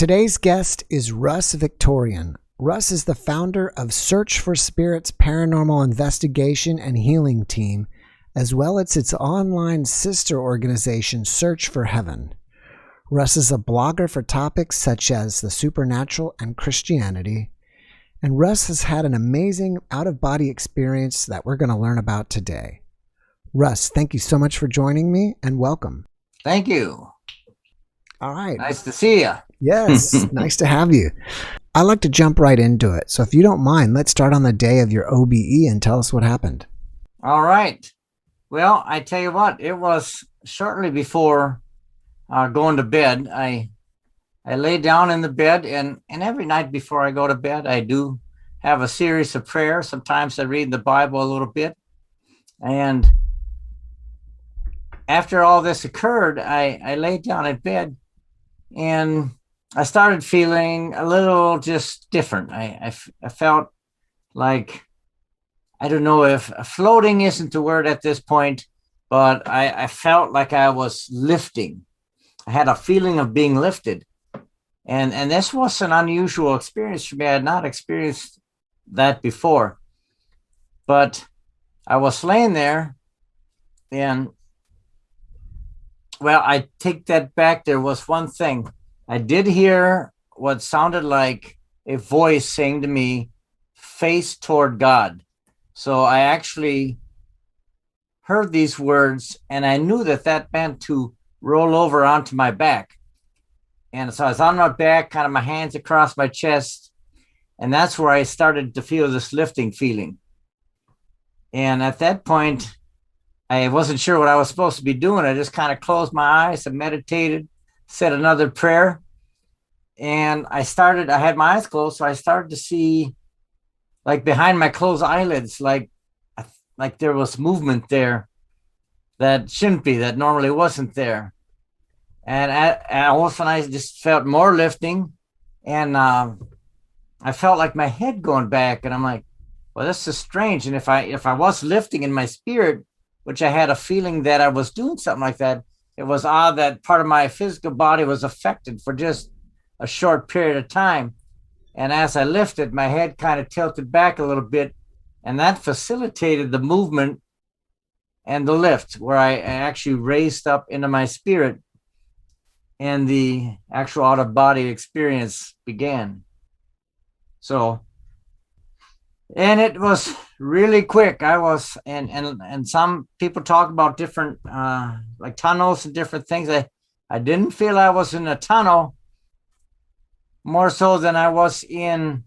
Today's guest is Russ Victorian. Russ is the founder of Search for Spirits Paranormal Investigation and Healing Team, as well as its online sister organization, Search for Heaven. Russ is a blogger for topics such as the supernatural and Christianity, and Russ has had an amazing out-of-body experience that we're going to learn about today. Russ, thank you so much for joining me, and welcome. Thank you. All right. Nice to see you. Yes, nice to have you. I like to jump right into it. So if you don't mind, let's start on the day of your OBE and tell us what happened. All right. Well, I tell you what, it was shortly before going to bed. I lay down in the bed, and every night before I go to bed, I do have a series of prayers. Sometimes I read the Bible a little bit. And after all this occurred, I laid down in bed, and I started feeling a little just different. I felt like, I don't know if floating isn't the word at this point, but I felt like I was lifting. I had a feeling of being lifted. And this was an unusual experience for me. I had not experienced that before. But I was laying there, and, well, I take that back. There was one thing. I did hear what sounded like a voice saying to me, face toward God. So I actually heard these words, and I knew that meant to roll over onto my back. And so I was on my back, kind of my hands across my chest, and that's where I started to feel this lifting feeling. And at that point, I wasn't sure what I was supposed to be doing. I just kind of closed my eyes and meditated, said another prayer, and I had my eyes closed, so I started to see, like behind my closed eyelids, like there was movement there that shouldn't be, that normally wasn't there. And all of a sudden I just felt more lifting, and I felt like my head going back, and I'm like, well, this is strange. And if I was lifting in my spirit, which I had a feeling that I was doing something like that, it was odd that part of my physical body was affected for just a short period of time. And as I lifted, my head kind of tilted back a little bit, and that facilitated the movement and the lift, where I actually raised up into my spirit, and the actual out-of-body experience began. So, and it was really quick. And some people talk about different, like tunnels and different things. I didn't feel I was in a tunnel, more so than I was in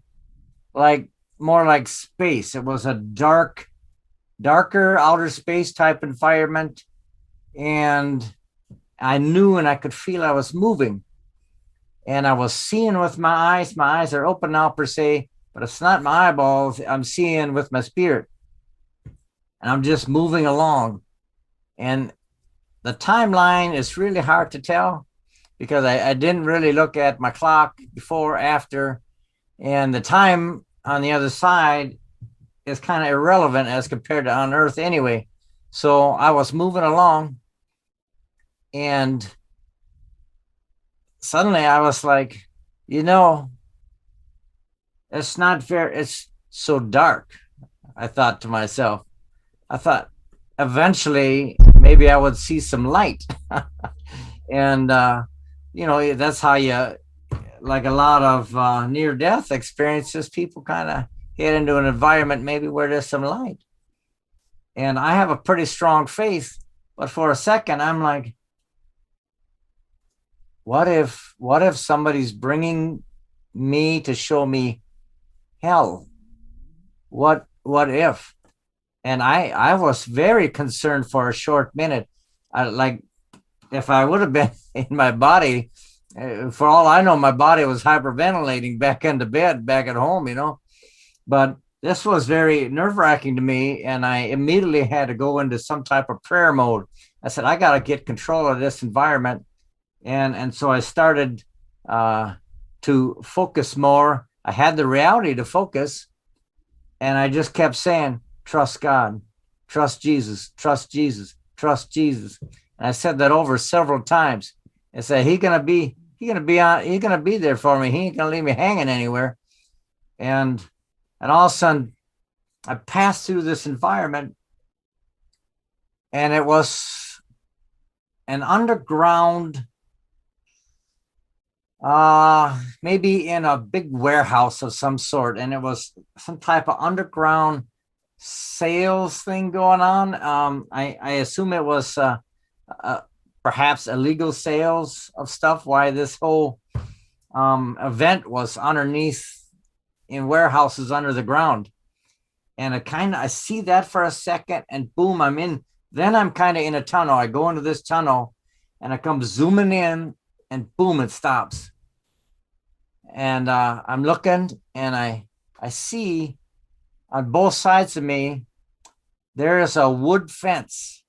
more like space. It was a darker outer space type environment. And I knew, and I could feel I was moving, and I was seeing with my eyes. My eyes are open now per se, but it's not my eyeballs. I'm seeing with my spirit, and I'm just moving along. And the timeline is really hard to tell, because I didn't really look at my clock before, after, and the time on the other side is kind of irrelevant as compared to on Earth anyway. So I was moving along, and suddenly I was like, it's not fair. It's so dark. I thought to myself, eventually maybe I would see some light. And, that's how you, like a lot of near-death experiences, people kind of get into an environment maybe where there's some light. And I have a pretty strong faith, but for a second I'm like, what if somebody's bringing me to show me hell? What if? And I was very concerned for a short minute. If I would have been in my body, for all I know, my body was hyperventilating back into bed, back at home, But this was very nerve-wracking to me, and I immediately had to go into some type of prayer mode. I said, I got to get control of this environment. And so I started to focus more. I had the reality to focus, and I just kept saying, trust God, trust Jesus, trust Jesus, trust Jesus. And I said that over several times. I said, he's He's gonna be there for me. He ain't gonna leave me hanging anywhere. And all of a sudden, I passed through this environment, and it was an underground, maybe in a big warehouse of some sort, and it was some type of underground sales thing going on. I assume it was perhaps illegal sales of stuff. Why this whole event was underneath in warehouses under the ground. And I see that for a second, and boom, I'm in. Then I'm kind of in a tunnel. I go into this tunnel, and I come zooming in, and boom, it stops. And I'm looking, and I see on both sides of me, there is a wood fence.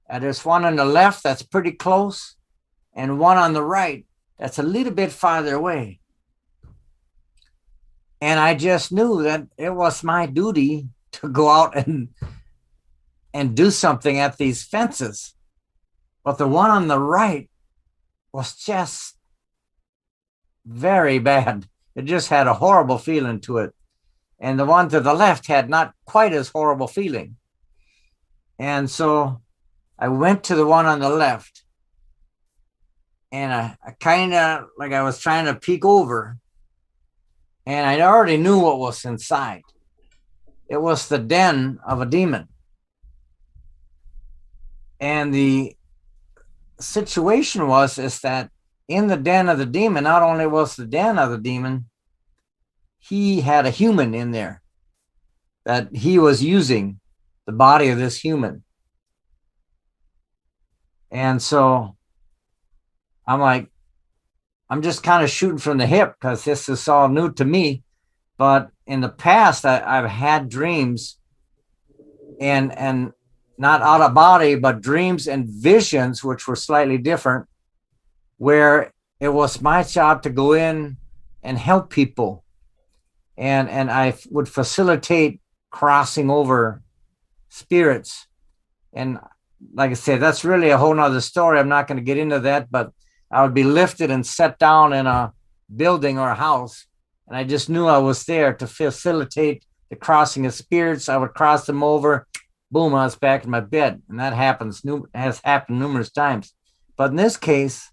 And there's one on the left that's pretty close, and one on the right that's a little bit farther away. And I just knew that it was my duty to go out and do something at these fences. But the one on the right was just very bad. It just had a horrible feeling to it. And the one to the left had not quite as horrible feeling. And so I went to the one on the left, and I kind of, like, I was trying to peek over, and I already knew what was inside. It was the den of a demon. And the situation is that in the den of the demon, not only was the den of the demon, he had a human in there that he was using the body of this human. And so I'm like, I'm just kind of shooting from the hip because this is all new to me. But in the past, I've had dreams and not out of body, but dreams and visions, which were slightly different, where it was my job to go in and help people. And I would facilitate crossing over spirits. And like I said, that's really a whole nother story. I'm not going to get into that, but I would be lifted and set down in a building or a house. And I just knew I was there to facilitate the crossing of spirits. I would cross them over. Boom, I was back in my bed. And that has happened numerous times. But in this case,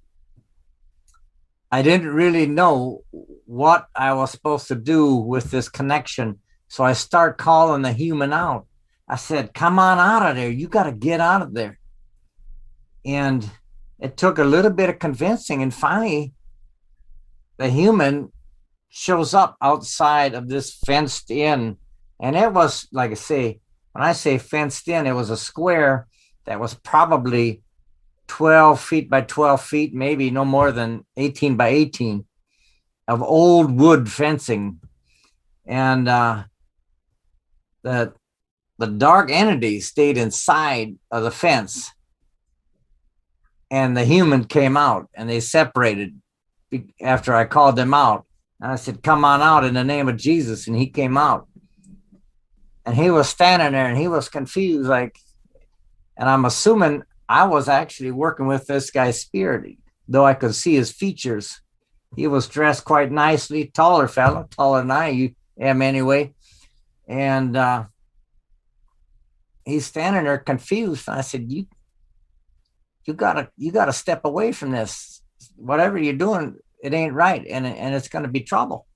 I didn't really know what I was supposed to do with this connection. So I start calling the human out. I said, come on out of there. You got to get out of there. And it took a little bit of convincing. And finally, the human shows up outside of this fenced in. And it was, like I say, when I say fenced in, it was a square that was probably 12 feet by 12 feet, maybe no more than 18 by 18 of old wood fencing. And the dark entity stayed inside of the fence, and the human came out, and they separated after I called them out. And I said, come on out in the name of Jesus. And he came out, and he was standing there, and he was confused, like, and I'm assuming I was actually working with this guy's spirit, though I could see his features. He was dressed quite nicely, taller fellow, taller than I am anyway. And he's standing there confused. And I said, you gotta step away from this. Whatever you're doing, it ain't right, and it's gonna be trouble.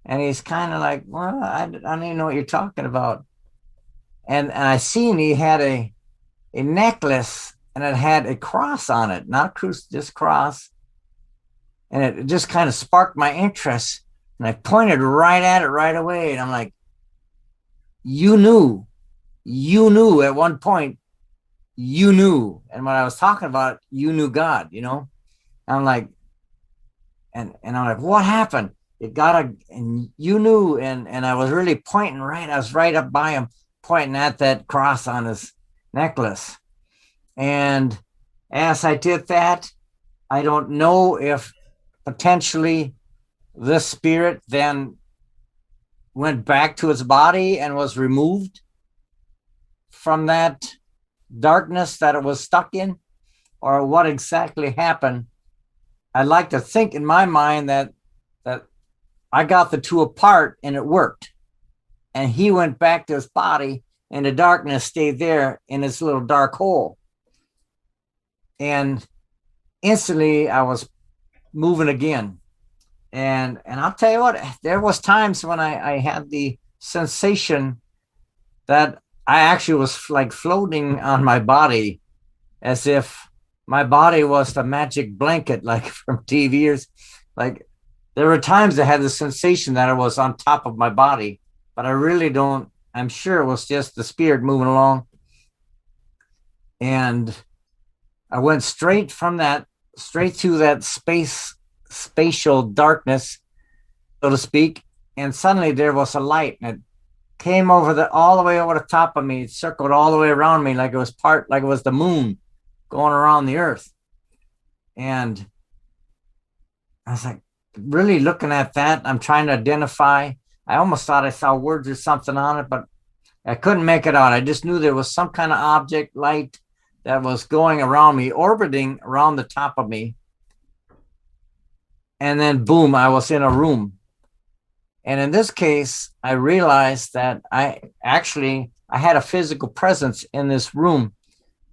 And he's kind of like, well, I don't even know what you're talking about. And I seen he had a necklace, and it had a cross on it, not a crucifix, just cross. And it just kind of sparked my interest. And I pointed right at it right away. And I'm like, you knew at one point, you knew. And when I was talking about it, you knew God, you know? And I'm like, and I'm like, what happened? And you knew. And I was really pointing I was right up by him, pointing at that cross on his necklace. And as I did that, I don't know if potentially this spirit then went back to its body and was removed from that darkness that it was stuck in, or what exactly happened. I like to think in my mind that I got the two apart and it worked. And he went back to his body, and the darkness stayed there in his little dark hole. And instantly I was moving again. And I'll tell you what, there was times when I had the sensation that I actually was like floating on my body, as if my body was the magic blanket, like from TVs. Like there were times I had the sensation that I was on top of my body, but I really don't. I'm sure it was just the spirit moving along. And I went straight from that, straight to that spatial darkness, so to speak. And suddenly there was a light, and it came all the way over the top of me. It circled all the way around me like it was the moon going around the earth. And I was like, really looking at that. I'm trying to identify. I almost thought I saw words or something on it, but I couldn't make it out. I just knew there was some kind of object, light, that was going around me, orbiting around the top of me. And then boom, I was in a room. And in this case, I realized that I had a physical presence in this room,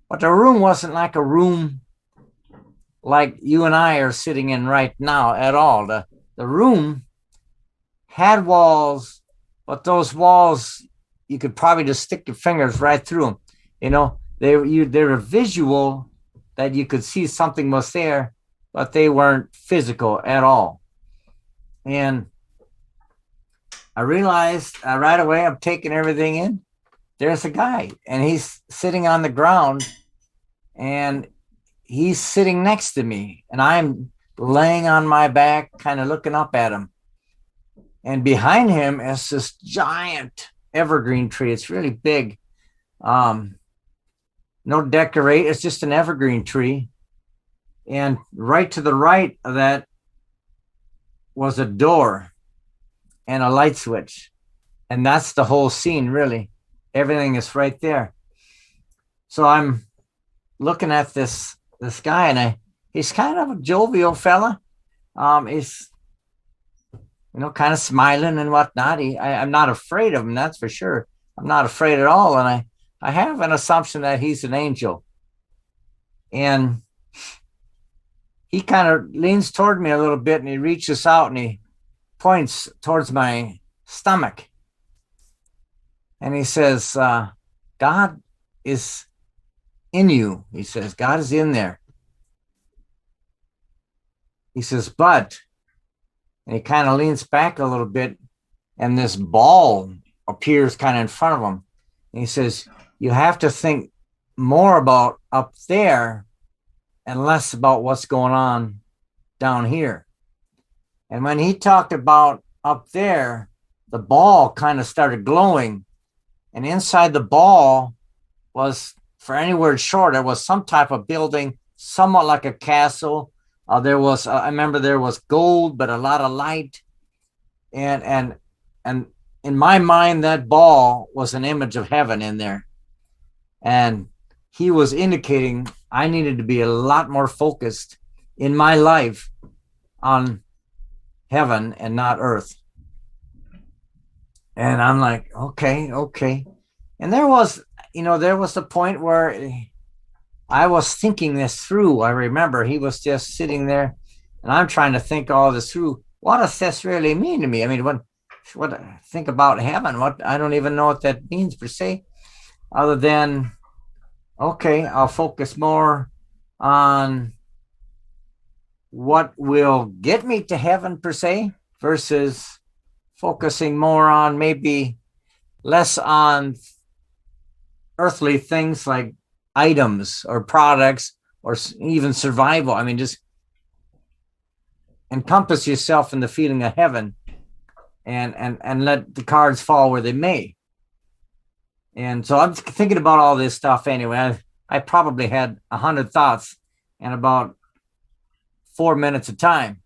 but the room wasn't like a room like you and I are sitting in right now at all. The room had walls, but those walls, you could probably just stick your fingers right through them. You know, they were visual, that you could see something was there, but they weren't physical at all. And I realized right away, I'm taking everything in. There's a guy, and he's sitting on the ground, and he's sitting next to me, and I'm laying on my back, kind of looking up at him. And behind him is this giant evergreen tree. It's really big. No decorate. It's just an evergreen tree. And right to the right of that was a door and a light switch. And that's the whole scene, really. Everything is right there. So I'm looking at this guy, and he's kind of a jovial fella. He's, kind of smiling and whatnot. I'm not afraid of him, that's for sure. I'm not afraid at all. And I have an assumption that he's an angel. And he kind of leans toward me a little bit, and he reaches out and he points towards my stomach. And he says, God is in you. He says, God is in there. He says, but, and he kind of leans back a little bit, and this ball appears kind of in front of him. And he says, you have to think more about up there and less about what's going on down here. And when he talked about up there, the ball kind of started glowing. And inside the ball was, for any word short, it was some type of building, somewhat like a castle. I remember there was gold, but a lot of light. And in my mind, that ball was an image of heaven in there. And he was indicating I needed to be a lot more focused in my life on heaven and not earth. And I'm like, okay. And there was the point where I was thinking this through. I remember he was just sitting there, and I'm trying to think all this through. What does this really mean to me? I mean, what I think about heaven, I don't even know what that means per se, other than, okay, I'll focus more on what will get me to heaven per se, versus focusing more on maybe less on earthly things like items or products or even survival. I mean, just encompass yourself in the feeling of heaven, and let the cards fall where they may. And so I'm thinking about all this stuff anyway. I probably had 100 thoughts in about 4 minutes of time.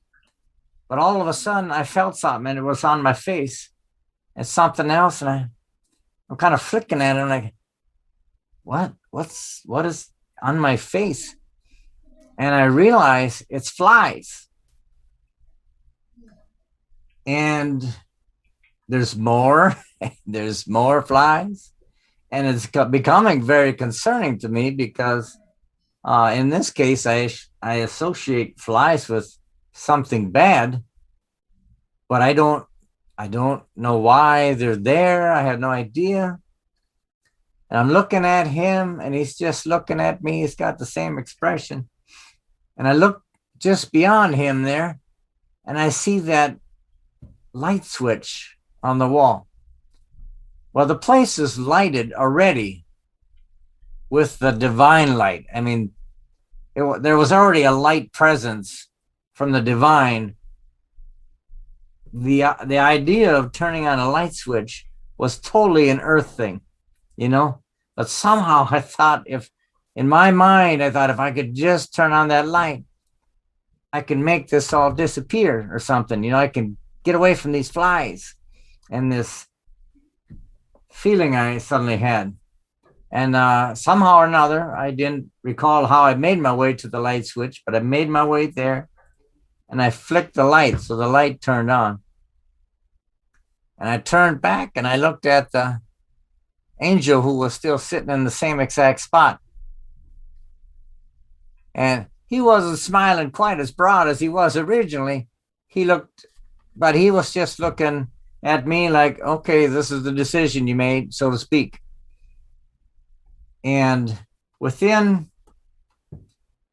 But all of a sudden I felt something, and it was on my face. It's something else, and I'm kind of flicking at it, and like, what is on my face? and I realize it's flies. And there's more, there's more flies. And it's becoming very concerning to me because in this case, I associate flies with something bad, but I don't know why they're there. I have no idea. And I'm looking at him and he's just looking at me. He's got the same expression. And I look just beyond him there and I see that light switch on the wall. Well, the place is lighted already with the divine light. I mean, there was already a light presence from the divine. The idea of turning on a light switch was totally an earth thing, you know. But somehow I thought, if in my mind I thought if I could just turn on that light, I can make this all disappear or something. You know, I can get away from these flies and this feeling I suddenly had. And somehow or another, I didn't recall how I made my way to the light switch, but I made my way there and I flicked the light. So the light turned on. And I turned back and I looked at the angel who was still sitting in the same exact spot. And he wasn't smiling quite as broad as he was originally. He was just looking at me like, okay, this is the decision you made, so to speak. And within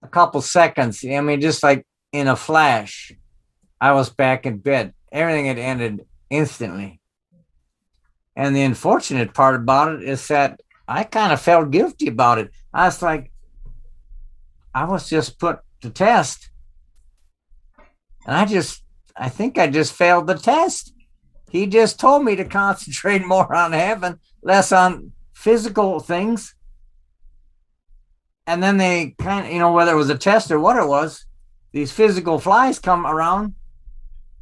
a couple seconds, I mean, just like in a flash, I was back in bed. Everything had ended instantly. And the unfortunate part about it is that I kind of felt guilty about it. I was like, I was just put to test. And I think I just failed the test. He just told me to concentrate more on heaven, less on physical things. And then they kind of, you know, whether it was a test or what it was, these physical flies come around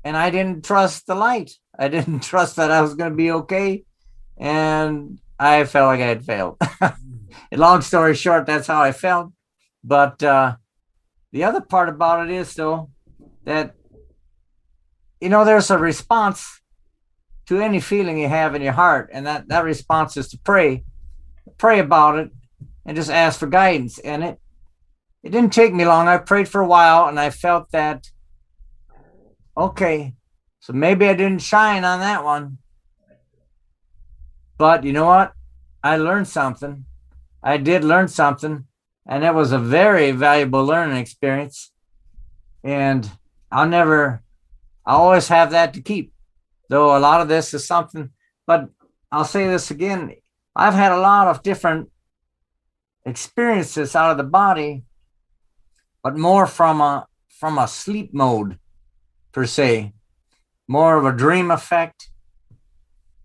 and I didn't trust the light. I didn't trust that I was going to be okay. And I felt like I had failed. Long story short, that's how I felt. But the other part about it is, though, that, you know, there's a response to any feeling you have in your heart. And that response is to pray about it and just ask for guidance. And it didn't take me long. I prayed for a while and I felt that, okay, so maybe I didn't shine on that one. But you know what? I learned something. I did learn something. And it was a very valuable learning experience. And I'll always have that to keep. Though a lot of this is something, but I'll say this again. I've had a lot of different experiences out of the body, but more from a sleep mode per se, more of a dream effect.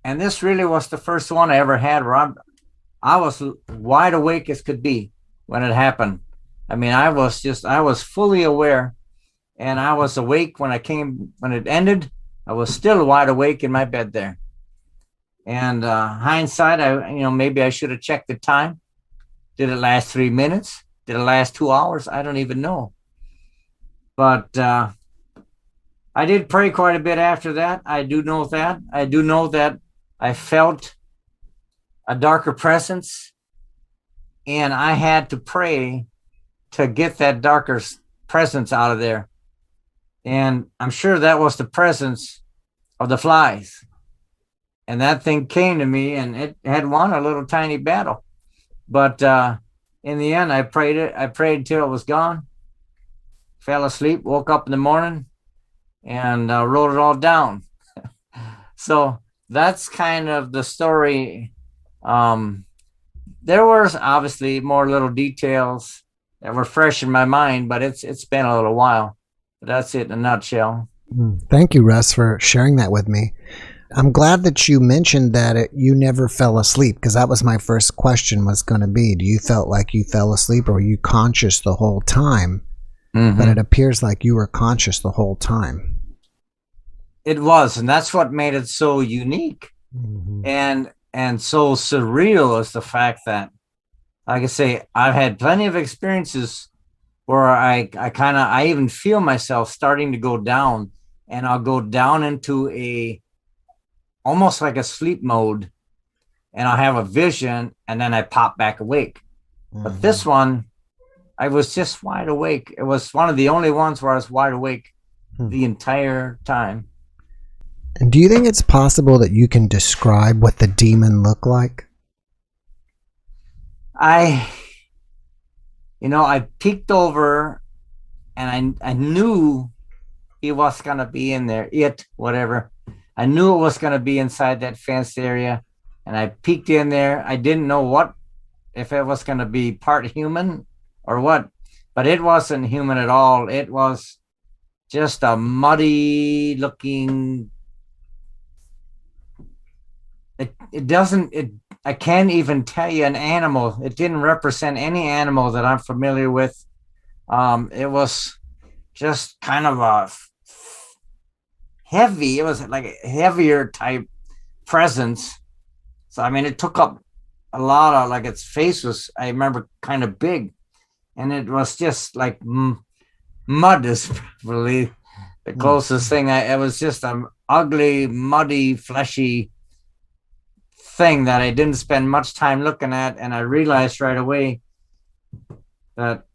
And this really was the first one I ever had where I was wide awake as could be when it happened. I mean, I was fully aware, and I was awake when it ended. I was still wide awake in my bed there. And hindsight, maybe I should have checked the time. Did it last 3 minutes? Did it last 2 hours? I don't even know. But I did pray quite a bit after that. I do know that. I do know that I felt a darker presence, and I had to pray to get that darker presence out of there. And I'm sure that was the presence of the flies. And that thing came to me, and it had won a little tiny battle. But in the end, I prayed until it was gone, fell asleep, woke up in the morning, and wrote it all down. So that's kind of the story. There was obviously more little details that were fresh in my mind, but it's been a little while. But that's it in a nutshell. Thank you, Russ, for sharing that with me. I'm glad that you mentioned that you never fell asleep, because that was my first question was going to be, do you felt like you fell asleep, or were you conscious the whole time? Mm-hmm. But it appears like you were conscious the whole time. It was, and that's what made it so unique. Mm-hmm. And so surreal is the fact that, like I say, I've had plenty of experiences where I even feel myself starting to go down, and I'll go down into a almost like a sleep mode, and I'll have a vision, and then I pop back awake. But this one, I was just wide awake. It was one of the only ones where I was wide awake the entire time. And do you think it's possible that you can describe what the demon looked like? I peeked over, and I knew he was going to be in there. Whatever. I knew it was going to be inside that fenced area. And I peeked in there. I didn't know if it was going to be part human or what, but it wasn't human at all. It was just a muddy looking. I can't even tell you an animal. It didn't represent any animal that I'm familiar with. It was just kind of a heavy. It was like a heavier type presence. So, I mean, it took up a lot of, like, its face was, I remember, kind of big. And it was just like mud is probably the closest thing. It was just an ugly, muddy, fleshy thing that I didn't spend much time looking at. And I realized right away that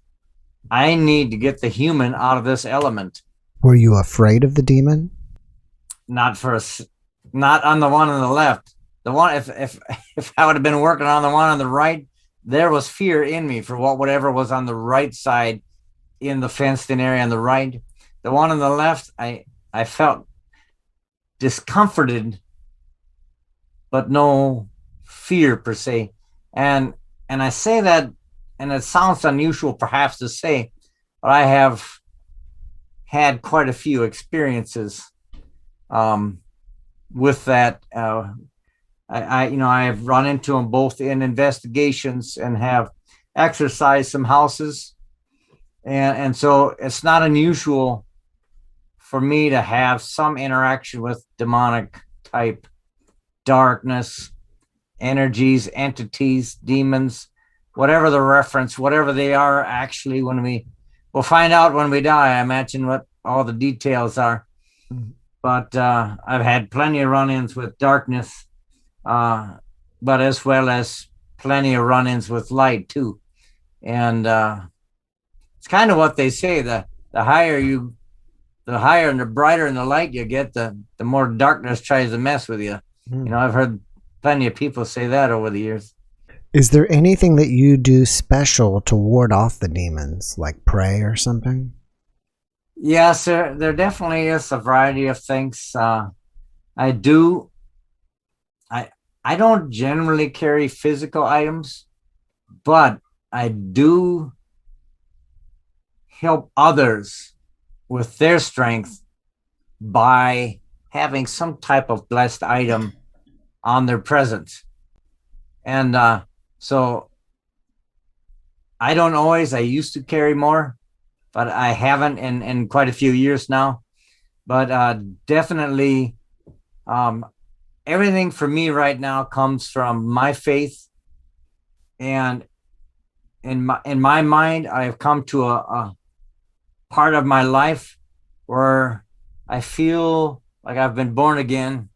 I need to get the human out of this element. Were you afraid of the demon? Not on the one on the left. The one, if I would have been working on the one on the right, there was fear in me for whatever was on the right side in the fenced in area on the right. The one on the left, I felt discomforted, but no fear per se. And I say that, and it sounds unusual perhaps to say, but I have had quite a few experiences with that. I've run into them both in investigations and have exorcised some houses. And so it's not unusual for me to have some interaction with demonic type darkness, energies, entities, demons, whatever the reference, whatever they are actually, we'll find out when we die, I imagine, what all the details are. But I've had plenty of run-ins with darkness, but as well as plenty of run-ins with light too. And it's kind of what they say, the higher and the brighter and the light you get, the more darkness tries to mess with you. I've heard plenty of people say that over the years. Is there anything that you do special to ward off the demons, like pray or something? Yes, there definitely is a variety of things. I don't generally carry physical items, but I do help others with their strength by having some type of blessed item on their presence. And so I don't always, I used to carry more, but I haven't in quite a few years now. But definitely everything for me right now comes from my faith. And in my mind, I have come to a part of my life where I feel like I've been born again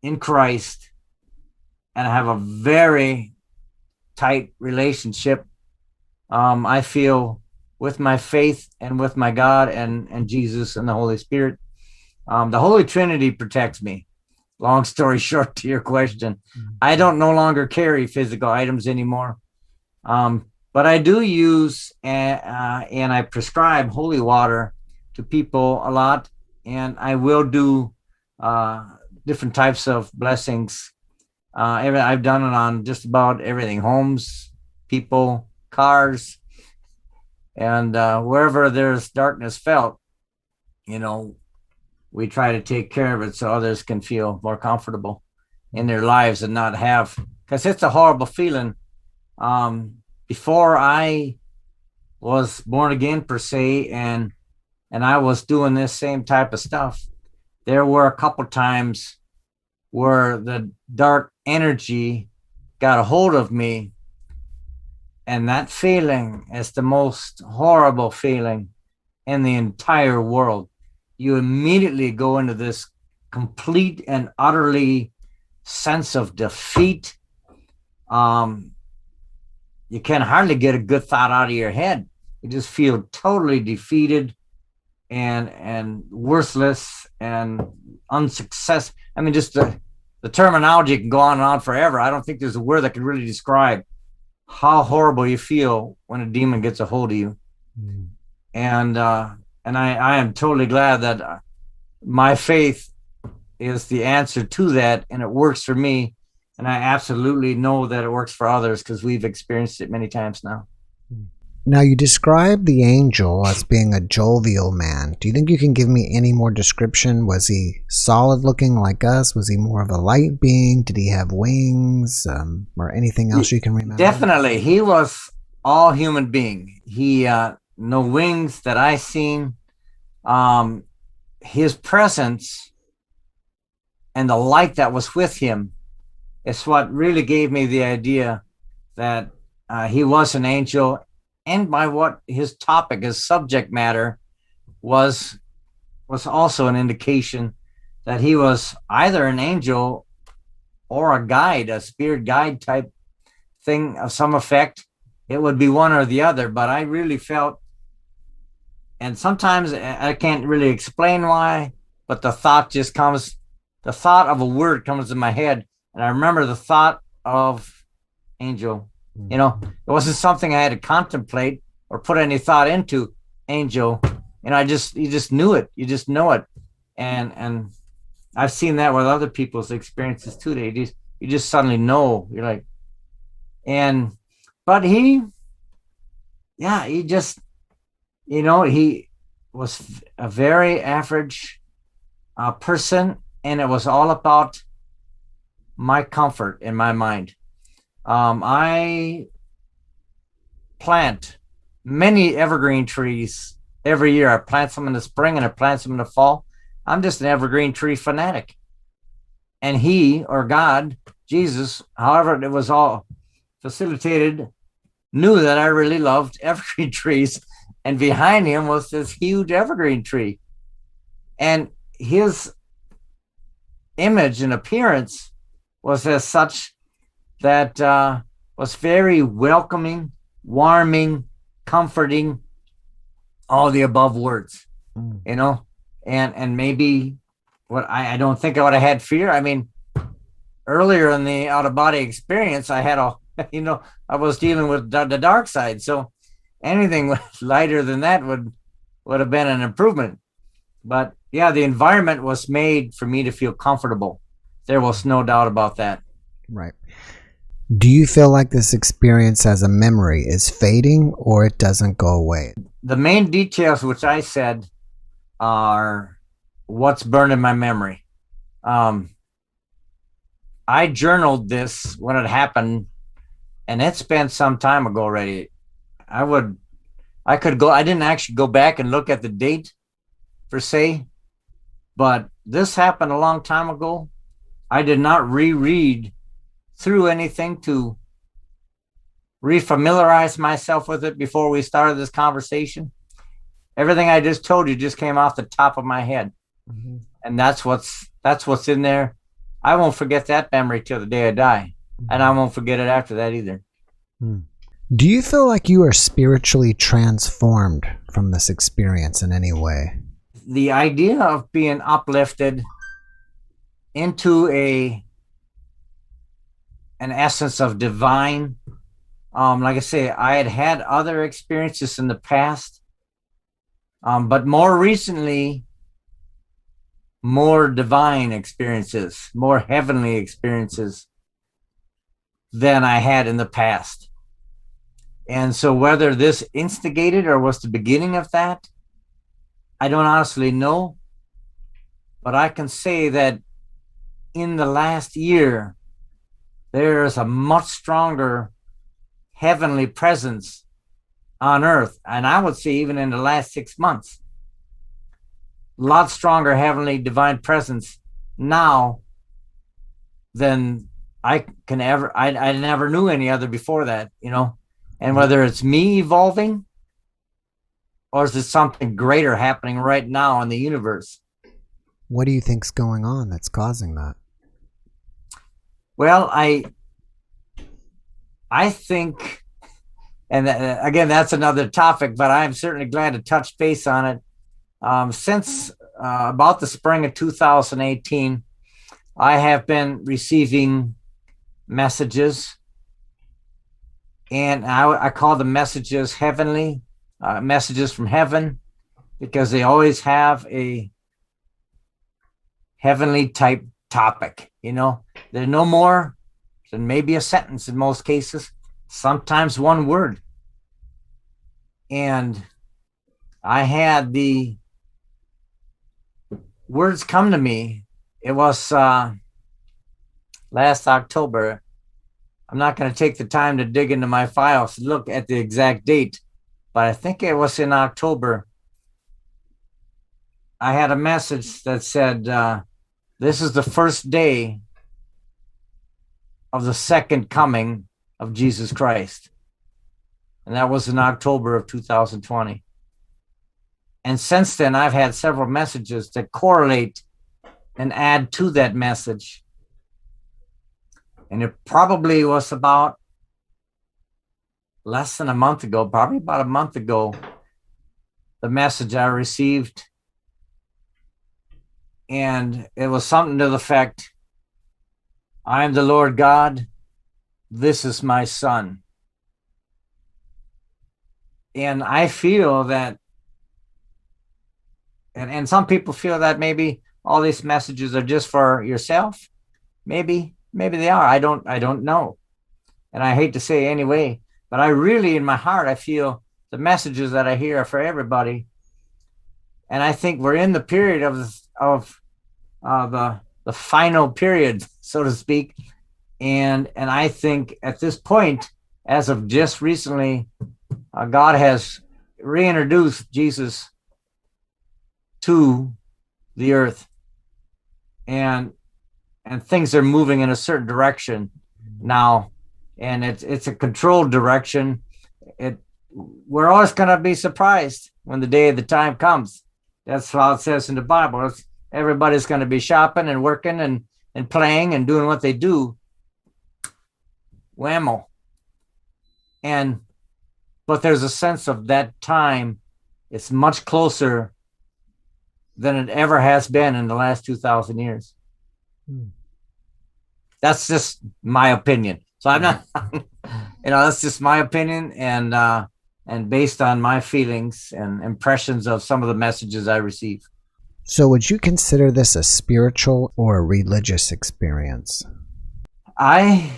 in Christ, and I have a very tight relationship, I feel, with my faith and with my God and Jesus and the Holy Spirit. The Holy Trinity protects me. Long story short to your question, I don't no longer carry physical items anymore. But I do use and I prescribe holy water to people a lot, and I will do different types of blessings. I've done it on just about everything: homes, people, cars, and wherever there's darkness felt, we try to take care of it so others can feel more comfortable in their lives and not have, because it's a horrible feeling. Before I was born again per se, and I was doing this same type of stuff, there were a couple times where the dark energy got a hold of me, And that feeling is the most horrible feeling in the entire world. You immediately go into this complete and utterly sense of defeat. You can hardly get a good thought out of your head. You just feel totally defeated and worthless and unsuccess. I mean, just the terminology can go on and on forever. I don't think there's a word that can really describe how horrible you feel when a demon gets a hold of you. Mm. And I am totally glad that my faith is the answer to that, and it works for me. And I absolutely know that it works for others because we've experienced it many times now. Now, you describe the angel as being a jovial man. Do you think you can give me any more description? Was he solid looking like us? Was he more of a light being? Did he have wings, or anything else you can remember? Definitely. He was all human being. He, no wings that I seen. His presence and the light that was with him is what really gave me the idea that he was an angel. And by what his topic, his subject matter was also an indication that he was either an angel or a guide, a spirit guide type thing of some effect. It would be one or the other, but I really felt, and sometimes I can't really explain why, but the thought just comes, the thought of a word comes in my head. And I remember the thought of angel. You know, it wasn't something I had to contemplate or put any thought into. Angel, you know, you just knew it. You just know it, and I've seen that with other people's experiences too. You just suddenly know. You're like, but he just, you know, he was a very average person, and it was all about my comfort in my mind. I plant many evergreen trees every year. I plant some in the spring and I plant some in the fall. I'm just an evergreen tree fanatic. And he, or God, Jesus, however it was all facilitated, knew that I really loved evergreen trees. And behind him was this huge evergreen tree. And his image and appearance was as such that was very welcoming, warming, comforting, all the above words, you know, and maybe what I don't think I would have had fear. I mean, earlier in the out-of-body experience, I had I was dealing with the dark side. So anything lighter than that would have been an improvement. But yeah, the environment was made for me to feel comfortable. There was no doubt about that. Right. Do you feel like this experience as a memory is fading or it doesn't go away? The main details which I said are what's burned in my memory. I journaled this when it happened, and it's been some time ago already. I didn't actually go back and look at the date per se, but this happened a long time ago. I did not reread through anything to refamiliarize myself with it before we started this conversation. Everything I just told you just came off the top of my head. Mm-hmm. And that's what's in there. I won't forget that memory till the day I die. Mm-hmm. And I won't forget it after that either. Do you feel like you are spiritually transformed from this experience in any way? The idea of being uplifted into an essence of divine. Like I say, I had other experiences in the past, but more recently, more divine experiences, more heavenly experiences than I had in the past. And so whether this instigated or was the beginning of that, I don't honestly know, but I can say that in the last year, there's a much stronger heavenly presence on earth. And I would say even in the last 6 months, a lot stronger heavenly divine presence now than I never knew any other before that, you know. and whether it's me evolving or is it something greater happening right now in the universe. What do you think's going on that's causing that? Well, I think, and again, that's another topic, but I'm certainly glad to touch base on it. Since about the spring of 2018, I have been receiving messages, and I call the messages heavenly, messages from heaven, because they always have a heavenly type topic. They're no more than maybe a sentence in most cases, sometimes one word. And I had the words come to me. It was last October. I'm not going to take the time to dig into my files to look at the exact date, but I think it was in October. I had a message that said, this is the first day of the second coming of Jesus Christ. And that was in October of 2020. And since then, I've had several messages that correlate and add to that message. And it probably was about less than a month ago, probably about a month ago, the message I received. And it was something to the effect, I am the Lord God, this is my son. And I feel that, and some people feel that maybe all these messages are just for yourself. Maybe they are. I don't know. And I hate to say anyway, but I really, in my heart, I feel the messages that I hear are for everybody. And I think we're in the period of the final period, so to speak. And I think at this point, as of just recently, God has reintroduced Jesus to the earth, and things are moving in a certain direction now, and it's a controlled direction. We're always going to be surprised when the day of the time comes. That's how it says in the Bible. Everybody's going to be shopping and working and playing and doing what they do. Whammo. But there's a sense of that time. It's much closer than it ever has been in the last 2,000 years. That's just my opinion. So I'm not, that's just my opinion, and based on my feelings and impressions of some of the messages I receive. So would you consider this a spiritual or a religious experience? I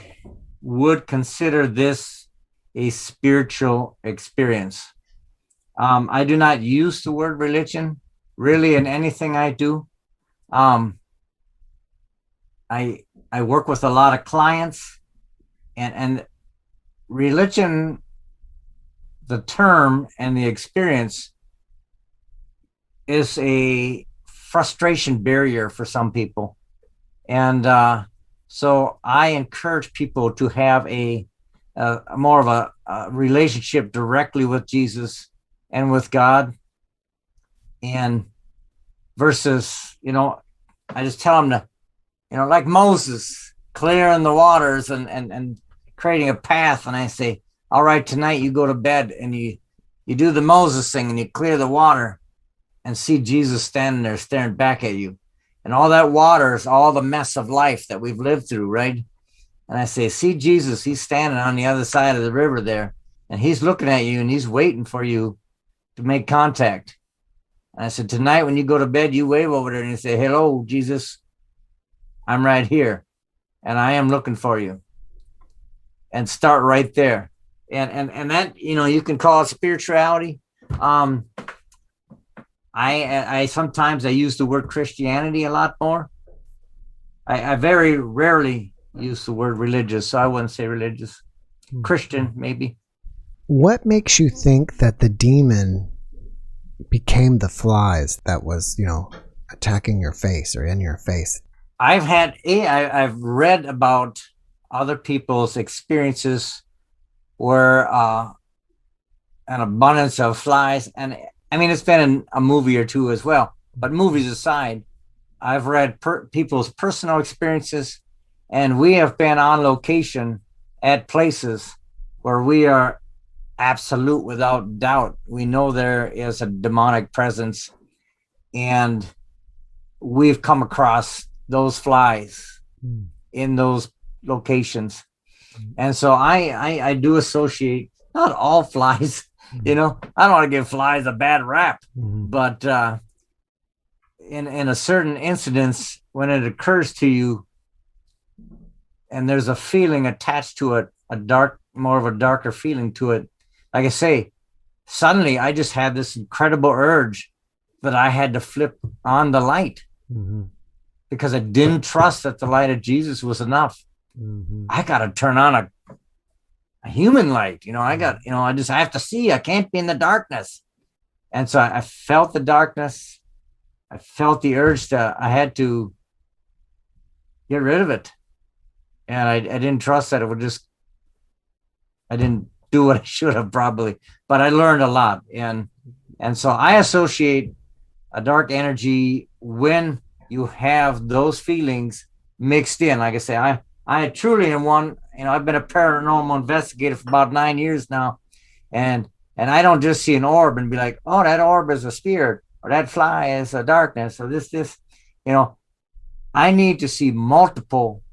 would consider this a spiritual experience. I do not use the word religion really in anything I do. I work with a lot of clients, and religion, the term and the experience, is a frustration barrier for some people. And so I encourage people to have a more of a relationship directly with Jesus and with God, and versus, I just tell them to, like Moses clearing the waters and creating a path. And I say, all right, tonight you go to bed and you do the Moses thing and you clear the water and see Jesus standing there staring back at you. And all that water is all the mess of life that we've lived through, right? And I say, see Jesus, he's standing on the other side of the river there, and he's looking at you and he's waiting for you to make contact. And I said, tonight when you go to bed, you wave over there and you say, hello, Jesus, I'm right here and I am looking for you. And start right there. And that, you can call it spirituality. I sometimes I use the word Christianity a lot more. I very rarely use the word religious, so I wouldn't say religious. Christian, maybe. What makes you think that the demon became the flies that was, attacking your face or in your face? I've read about other people's experiences were an abundance of flies. And I mean, it's been in a movie or two as well. But movies aside, I've read people's personal experiences, and we have been on location at places where we are absolute without doubt. We know there is a demonic presence, and we've come across those flies in those locations. And so I do associate, not all flies, I don't want to give flies a bad rap, but in a certain incidence, when it occurs to you and there's a feeling attached to it, more of a darker feeling to it, like I say, suddenly I just had this incredible urge that I had to flip on the light because I didn't trust that the light of Jesus was enough. I got to turn on a human light. I have to see. I can't be in the darkness. And so I felt the darkness. I felt the urge I had to get rid of it. And I didn't trust that I didn't do what I should have probably, but I learned a lot. And so I associate a dark energy when you have those feelings mixed in. Like I say, I truly am one, I've been a paranormal investigator for about 9 years now. And I don't just see an orb and be like, oh, that orb is a spirit, or that fly is a darkness, or this, I need to see multiple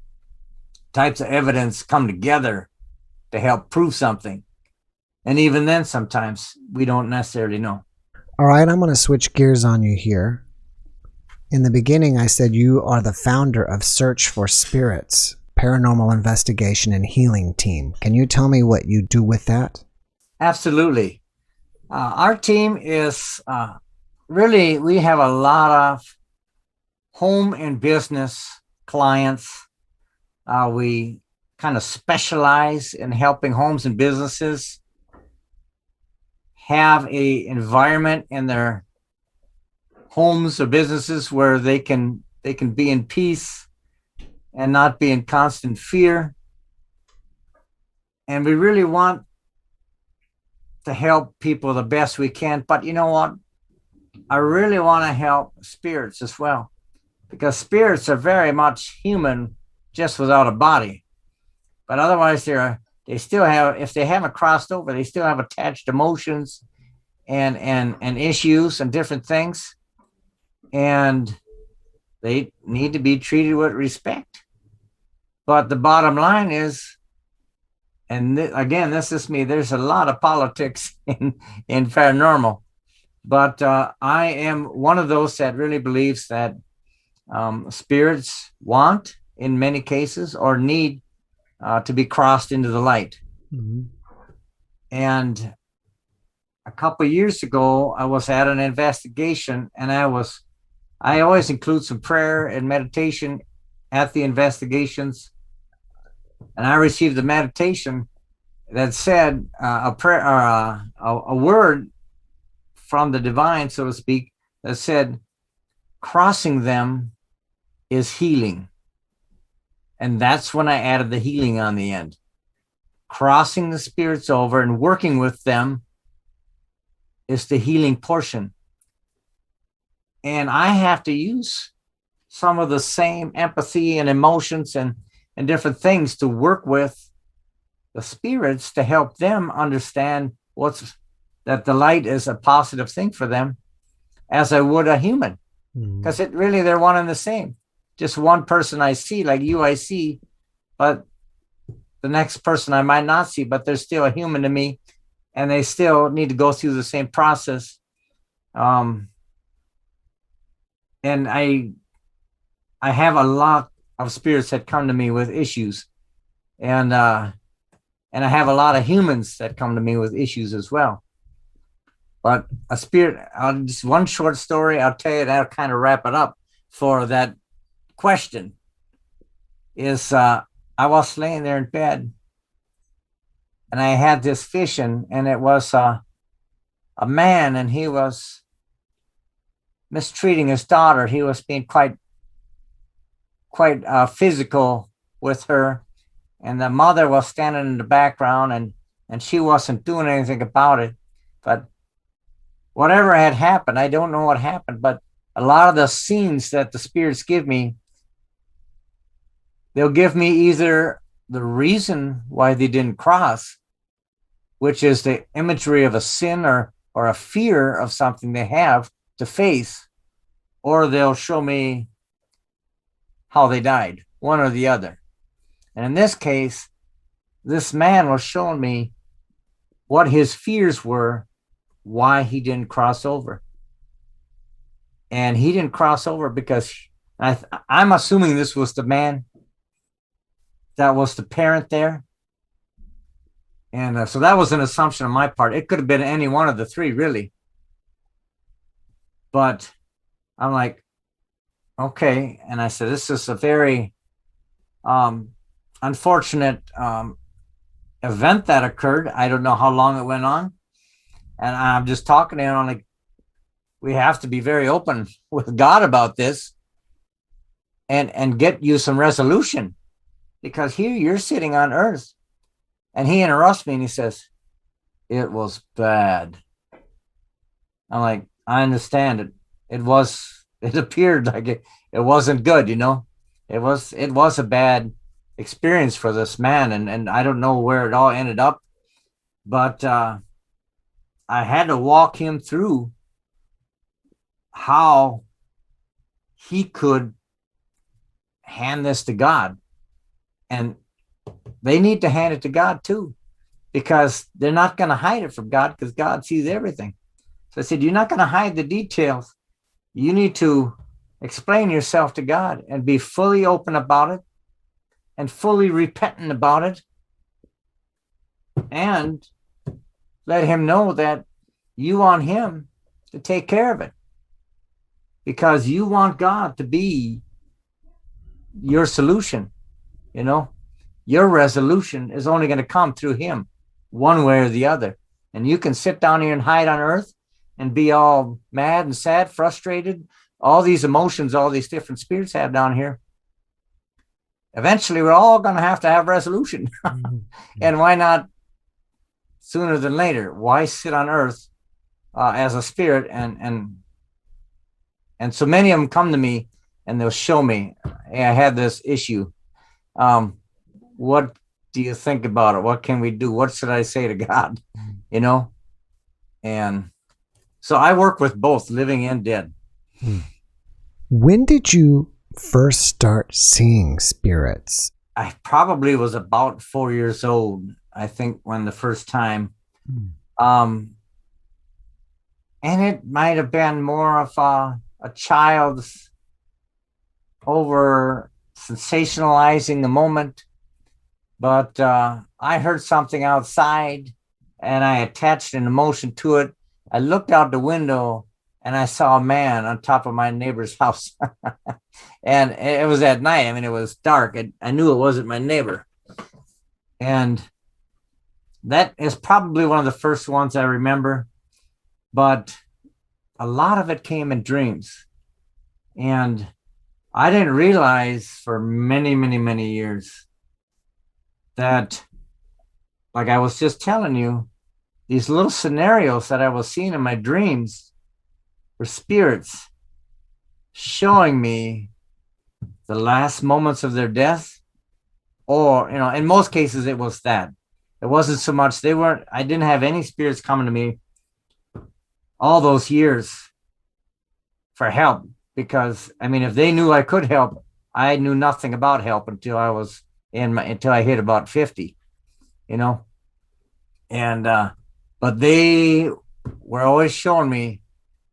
types of evidence come together to help prove something. And even then, sometimes we don't necessarily know. All right, I'm going to switch gears on you here. In the beginning, I said you are the founder of Search for Spirits, Paranormal Investigation and Healing Team. Can you tell me what you do with that? Absolutely. Our team is really, we have a lot of home and business clients. We kind of specialize in helping homes and businesses have a environment in their homes or businesses where they can be in peace and not be in constant fear. And we really want to help people the best we can. But you know what? I really want to help spirits as well, because spirits are very much human, just without a body. But otherwise, they still have, if they haven't crossed over, they still have attached emotions and issues and different things. And they need to be treated with respect. But the bottom line is, and again, this is me, there's a lot of politics in paranormal. But I am one of those that really believes that spirits want, in many cases, or need to be crossed into the light. And a couple of years ago, I was at an investigation, and I always include some prayer and meditation at the investigations. And I received a meditation that said a prayer, a word from the divine, so to speak, that said, crossing them is healing. And that's when I added the healing on the end. Crossing the spirits over and working with them is the healing portion. And I have to use some of the same empathy and emotions and different things to work with the spirits to help them understand that the light is a positive thing for them, as I would a human. Because they're one and the same. Just one person I see, like you, I see, but the next person I might not see, but they're still a human to me, and they still need to go through the same process. And I have a lot of spirits that come to me with issues, and I have a lot of humans that come to me with issues as well. But a spirit, just one short story, I'll tell you, that'll kind of wrap it up for that question. Is I was laying there in bed, and I had this vision, and it was a man, and he was mistreating his daughter. He was being quite physical with her, and the mother was standing in the background, and and she wasn't doing anything about it. But whatever had happened, I don't know what happened, but a lot of the scenes that the spirits give me, they'll give me either the reason why they didn't cross, which is the imagery of a sin or a fear of something they have to face, or they'll show me how they died, one or the other. And in this case, this man was showing me what his fears were, why he didn't cross over. And he didn't cross over because I'm assuming this was the man that was the parent there. And so that was an assumption on my part. It could have been any one of the three, really. But I'm like, okay. And I said, this is a very unfortunate event that occurred. I don't know how long it went on. And I'm just talking to him. I'm like, we have to be very open with God about this and get you some resolution, because here you're sitting on earth. And he interrupts me and he says, it was bad. I'm like, I understand it. It appeared like it wasn't good, you know. It was a bad experience for this man, and I don't know where it all ended up, but I had to walk him through how he could hand this to God. And they need to hand it to God too, because they're not going to hide it from God, because God sees everything. So I said, you're not going to hide the details. You need to explain yourself to God and be fully open about it and fully repentant about it, and let him know that you want him to take care of it, because you want God to be your solution. You know, your resolution is only going to come through him, one way or the other. And you can sit down here and hide on earth and be all mad and sad, frustrated, all these emotions, all these different spirits have down here. Eventually, we're all going to have resolution. And why not sooner than later? Why sit on earth as a spirit? And so many of them come to me and they'll show me, hey, I had this issue. What do you think about it? What can we do? What should I say to God? You know? And so I work with both living and dead. When did you first start seeing spirits? I probably was about 4 years old, I think, when the first time. And it might have been more of a child's over sensationalizing the moment. But I heard something outside and I attached an emotion to it. I looked out the window and I saw a man on top of my neighbor's house. And it was at night. I mean, it was dark. I knew it wasn't my neighbor. And that is probably one of the first ones I remember. But a lot of it came in dreams. And I didn't realize for many, many, many years that, like I was just telling you, these little scenarios that I was seeing in my dreams were spirits showing me the last moments of their death. Or, you know, in most cases it was that. It wasn't so much, I didn't have any spirits coming to me all those years for help, because, I mean, if they knew I could help, I knew nothing about help until I hit about 50, you know. And but they were always showing me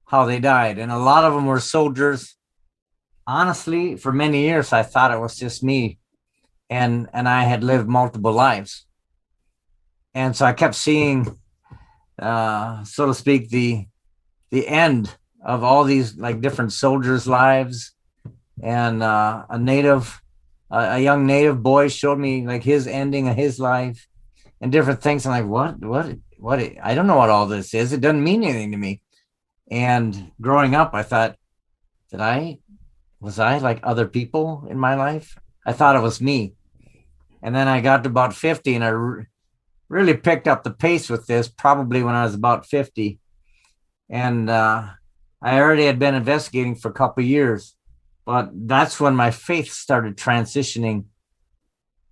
how they died, and a lot of them were soldiers. Honestly, for many years I thought it was just me, and I had lived multiple lives, and so I kept seeing, so to speak, the end of all these like different soldiers' lives. And a young native boy showed me like his ending of his life and different things. I'm like, what? I don't know what all this is. It doesn't mean anything to me. And growing up, I thought, was I like other people in my life? I thought it was me. And then I got to about 50 and really picked up the pace with this probably when I was about 50. And I already had been investigating for a couple of years, but that's when my faith started transitioning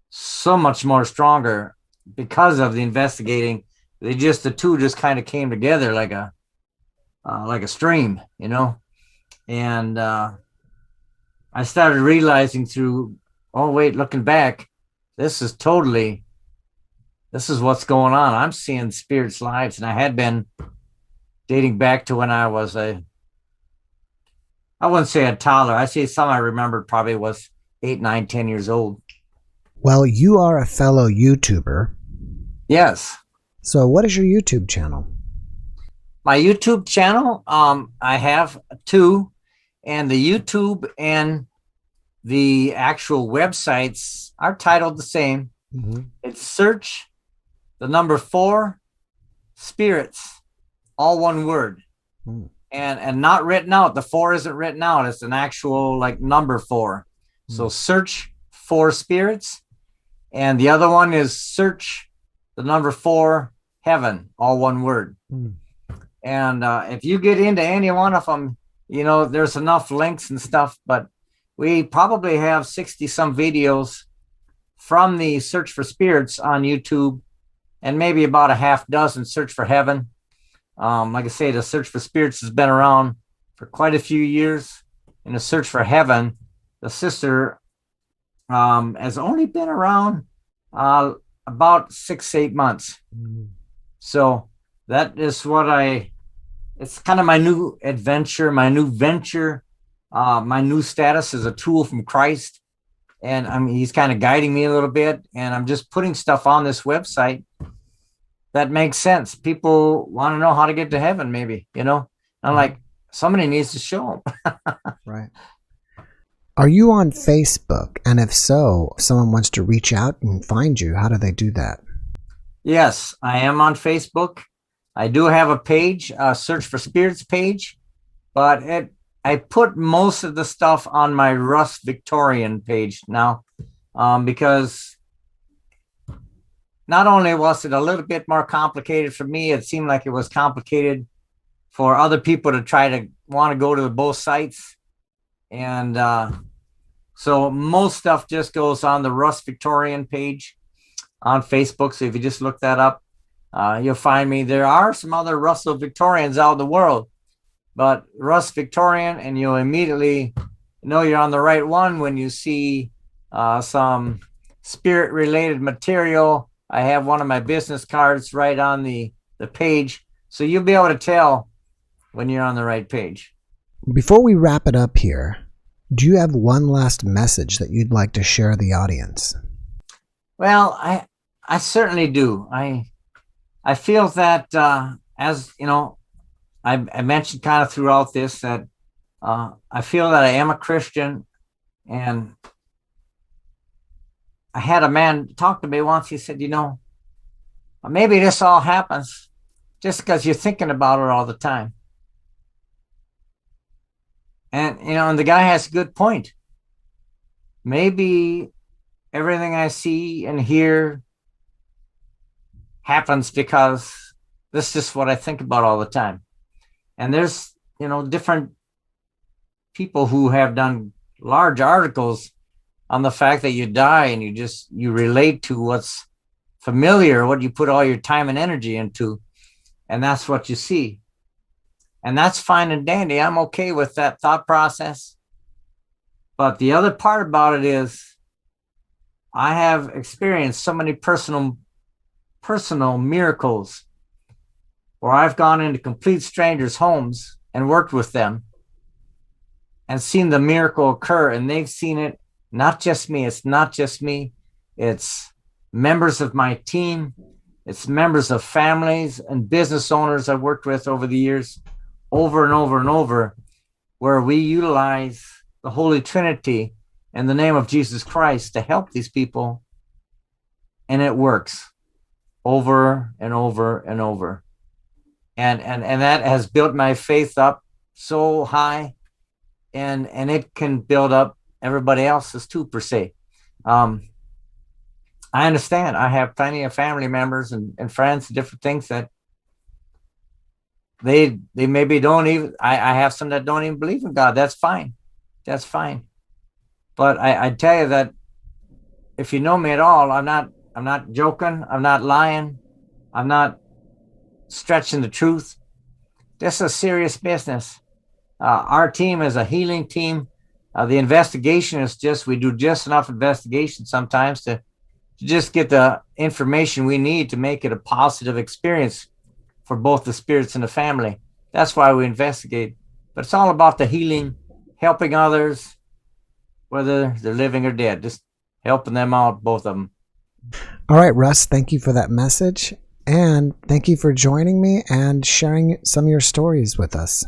so much more stronger because of the investigating. The two just kind of came together like a stream, you know. And I started realizing through, oh wait, looking back, this is what's going on. I'm seeing spirits' lives, and I had been dating back to when I was I wouldn't say a toddler. I say some I remembered probably was 8, 9, 10 years old. Well, you are a fellow YouTuber. Yes. So what is your YouTube channel? My YouTube channel, I have two, and the YouTube and the actual websites are titled the same. Mm-hmm. It's search the number 4 spirits, all one word. Mm. And not written out. The 4 isn't written out. It's an actual like number 4. Mm. So search 4 spirits. And the other one is search the number 4 heaven, all one word. Mm. And if you get into any one of them, you know, there's enough links and stuff, but we probably have 60 some videos from the search for spirits on YouTube, and maybe about a half dozen search for heaven. Like I say, the search for spirits has been around for quite a few years. And the search for heaven, the sister has only been around about 6-8 months. Mm. So that is it's kind of my new adventure, my new venture, my new status as a tool from Christ. And I mean, he's kind of guiding me a little bit, and I'm just putting stuff on this website that makes sense. People want to know how to get to heaven, maybe, you know. I'm like, somebody needs to show them. Right. Are you on Facebook? And if so, if someone wants to reach out and find you, how do they do that? Yes, I am on Facebook. I do have a page, a Search for Spirits page, but I put most of the stuff on my Russ Victorian page now, because not only was it a little bit more complicated for me, it seemed like it was complicated for other people to try to want to go to both sites. And so most stuff just goes on the Russ Victorian page on Facebook. So if you just look that up, you'll find me. There are some other Russell Victorians out in the world, but Russ Victorian, and you'll immediately know you're on the right one when you see some spirit-related material. I have one of my business cards right on the page, so you'll be able to tell when you're on the right page. Before we wrap it up here, do you have one last message that you'd like to share with the audience? Well, I certainly do. I feel that, as you know, I mentioned kind of throughout this that I feel that I am a Christian, and I had a man talk to me once. He said, you know, maybe this all happens just because you're thinking about it all the time. And, you know, and the guy has a good point. Maybe everything I see and hear happens because this is just what I think about all the time. And there's, you know, different people who have done large articles on the fact that you die and you relate to what's familiar, what you put all your time and energy into, and that's what you see. And that's fine and dandy. I'm okay with that thought process. But the other part about it is I have experienced so many personal miracles where I've gone into complete strangers' homes and worked with them and seen the miracle occur, and they've seen it. Not just me. It's not just me. It's members of my team. It's members of families and business owners I've worked with over the years, over and over and over, where we utilize the Holy Trinity and the name of Jesus Christ to help these people. And it works over and over and over. And that has built my faith up so high, and it can build up everybody else's too, per se. I understand. I have plenty of family members and friends, different things that they maybe don't even. I have some that don't even believe in God. That's fine. That's fine. But I tell you that if you know me at all, I'm not joking. I'm not lying. I'm not stretching the truth. This is a serious business. Our team is a healing team. The investigation is just, we do just enough investigation sometimes to just get the information we need to make it a positive experience for both the spirits and the family. That's why we investigate. But it's all about the healing, helping others, whether they're living or dead, just helping them out, both of them. All right, Russ, thank you for that message. And thank you for joining me and sharing some of your stories with us.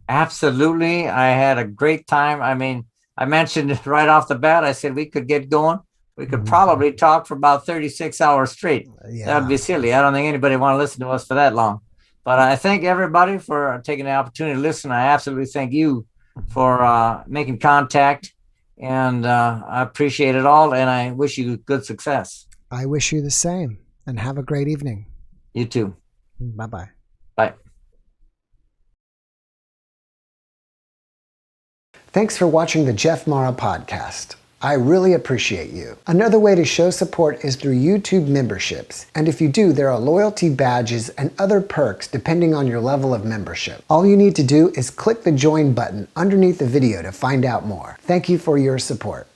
Absolutely. I had a great time. I mean, I mentioned right off the bat, I said we could get going. We could probably talk for about 36 hours straight. Yeah. That would be silly. I don't think anybody want to listen to us for that long. But I thank everybody for taking the opportunity to listen. I absolutely thank you for making contact. And I appreciate it all. And I wish you good success. I wish you the same. And have a great evening. You too. Bye-bye. Bye. Thanks for watching the JeffMara podcast. I really appreciate you. Another way to show support is through YouTube memberships. And if you do, there are loyalty badges and other perks depending on your level of membership. All you need to do is click the join button underneath the video to find out more. Thank you for your support.